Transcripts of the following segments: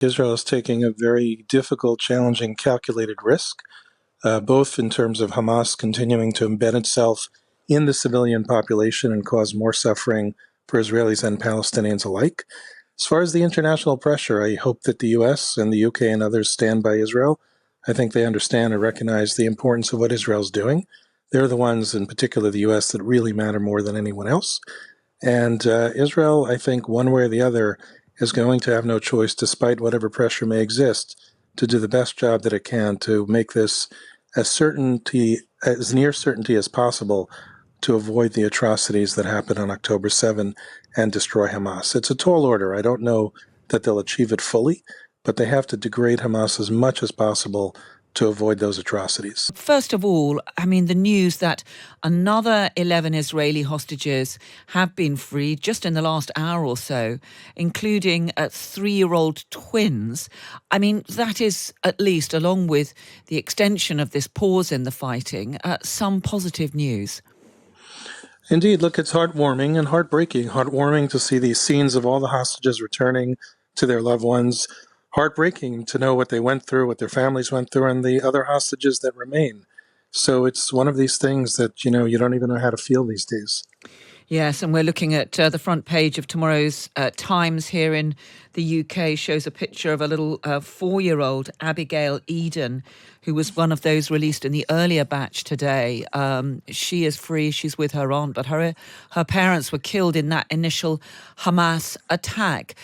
Israel is taking a very difficult, challenging, calculated risk, both in terms of Hamas continuing to embed itself in the civilian population and cause more suffering for Israelis and Palestinians alike. As far as the international pressure, I hope that the US and the UK and others stand by Israel. I think they understand and recognize the importance of what Israel's doing. They're the ones, in particular the US, that really matter more than anyone else. And Israel, I think, one way or the other, is going to have no choice, despite whatever pressure may exist, to do the best job that it can to make this as near certainty as possible to avoid the atrocities that happened on October 7 and destroy Hamas. It's a tall order. I don't know that they'll achieve it fully, but they have to degrade Hamas as much as possible to avoid those atrocities. First of all, I mean, the news that another 11 Israeli hostages have been freed just in the last hour or so, including 3-year-old twins. I mean, that is, at least, along with the extension of this pause in the fighting, some positive news. Indeed, look, it's heartwarming and heartbreaking. Heartwarming to see these scenes of all the hostages returning to their loved ones. Heartbreaking to know what they went through, what their families went through, and the other hostages that remain. So it's one of these things that, you don't even know how to feel these days. Yes, and we're looking at the front page of tomorrow's Times here in the UK, shows a picture of a little 4-year-old, Abigail Eden, who was one of those released in the earlier batch today. She is free, she's with her aunt, but her parents were killed in that initial Hamas attack.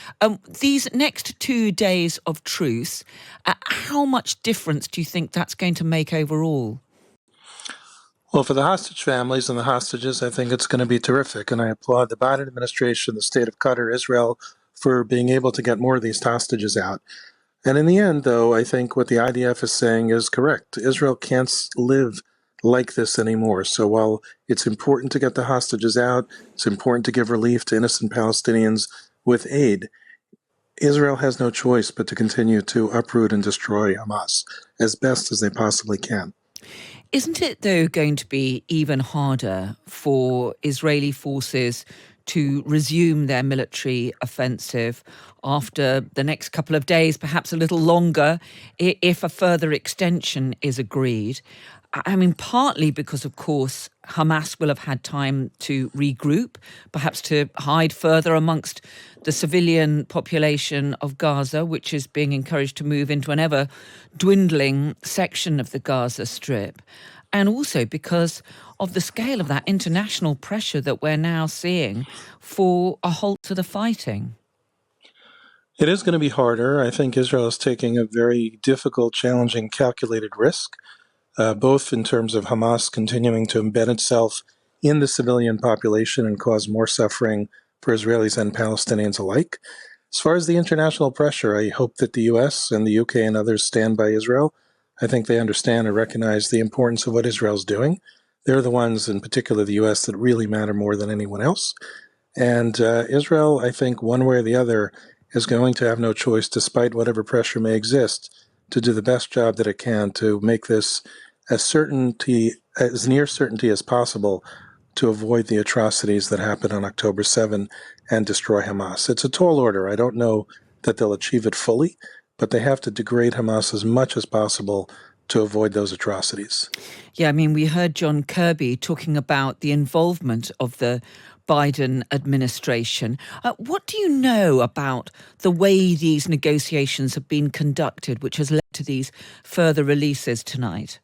These next 2 days of truce, how much difference do you think that's going to make overall? Well, for the hostage families and the hostages, I think it's going to be terrific. And I applaud the Biden administration, the state of Qatar, Israel, for being able to get more of these hostages out. And in the end, though, I think what the IDF is saying is correct. Israel can't live like this anymore. So while it's important to get the hostages out, it's important to give relief to innocent Palestinians with aid, Israel has no choice but to continue to uproot and destroy Hamas as best as they possibly can. Isn't it, though, going to be even harder for Israeli forces to resume their military offensive after the next couple of days, perhaps a little longer, if a further extension is agreed? I mean, partly because, of course, Hamas will have had time to regroup, perhaps to hide further amongst the civilian population of Gaza, which is being encouraged to move into an ever-dwindling section of the Gaza Strip, and also because of the scale of that international pressure that we're now seeing for a halt to the fighting. It is going to be harder. I think Israel is taking a very difficult, challenging, calculated risk, both in terms of Hamas continuing to embed itself in the civilian population and cause more suffering for Israelis and Palestinians alike. As far as the international pressure, I hope that the US and the UK and others stand by Israel. I think they understand and recognize the importance of what Israel's doing. They're the ones, in particular the US, that really matter more than anyone else. And Israel, I think, one way or the other, is going to have no choice, despite whatever pressure may exist, to do the best job that it can to make this as near certainty as possible to avoid the atrocities that happened on October 7 and destroy Hamas. It's a tall order. I don't know that they'll achieve it fully, but they have to degrade Hamas as much as possible to avoid those atrocities. Yeah, I mean, we heard John Kirby talking about the involvement of the Biden administration. What do you know about the way these negotiations have been conducted, which has led to these further releases tonight?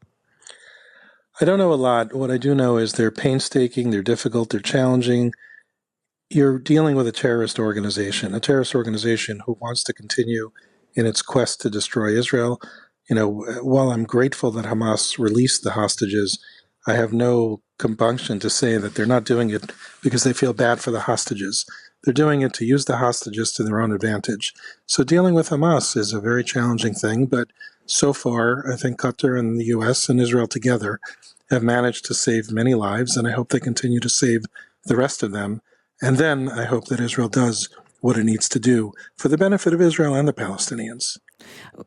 I don't know a lot. What I do know is they're painstaking, they're difficult, they're challenging. You're dealing with a terrorist organization who wants to continue in its quest to destroy Israel. While I'm grateful that Hamas released the hostages, I have no compunction to say that they're not doing it because they feel bad for the hostages. They're doing it to use the hostages to their own advantage. So dealing with Hamas is a very challenging thing, but so far, I think Qatar and the US and Israel together have managed to save many lives, and I hope they continue to save the rest of them. And then I hope that Israel does what it needs to do for the benefit of Israel and the Palestinians.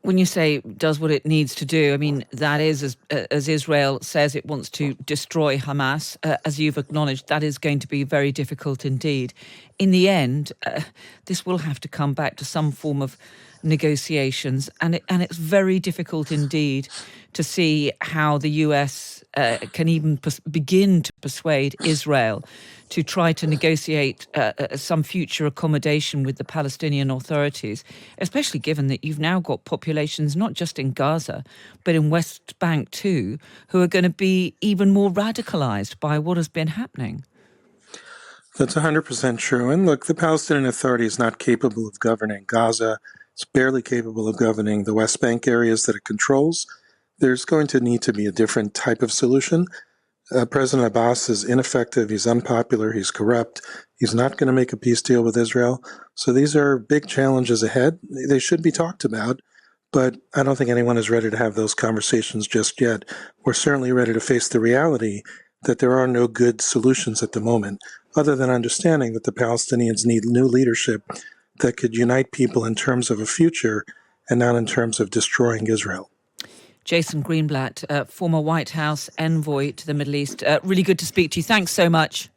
When you say does what it needs to do, I mean, that is, as Israel says, it wants to destroy Hamas. As you've acknowledged, that is going to be very difficult indeed. In the end, this will have to come back to some form of negotiations, and it's very difficult indeed to see how the US can even begin to persuade Israel to try to negotiate some future accommodation with the Palestinian authorities, especially given that you've now got populations not just in Gaza, but in West Bank too, who are going to be even more radicalized by what has been happening. That's 100% true. And look, the Palestinian Authority is not capable of governing Gaza. It's barely capable of governing the West Bank areas that it controls. There's going to need to be a different type of solution. President Abbas is ineffective. He's unpopular. He's corrupt. He's not going to make a peace deal with Israel. So these are big challenges ahead. They should be talked about, but I don't think anyone is ready to have those conversations just yet. We're certainly ready to face the reality that there are no good solutions at the moment, other than understanding that the Palestinians need new leadership that could unite people in terms of a future and not in terms of destroying Israel. Jason Greenblatt, former White House envoy to the Middle East. Really good to speak to you. Thanks so much.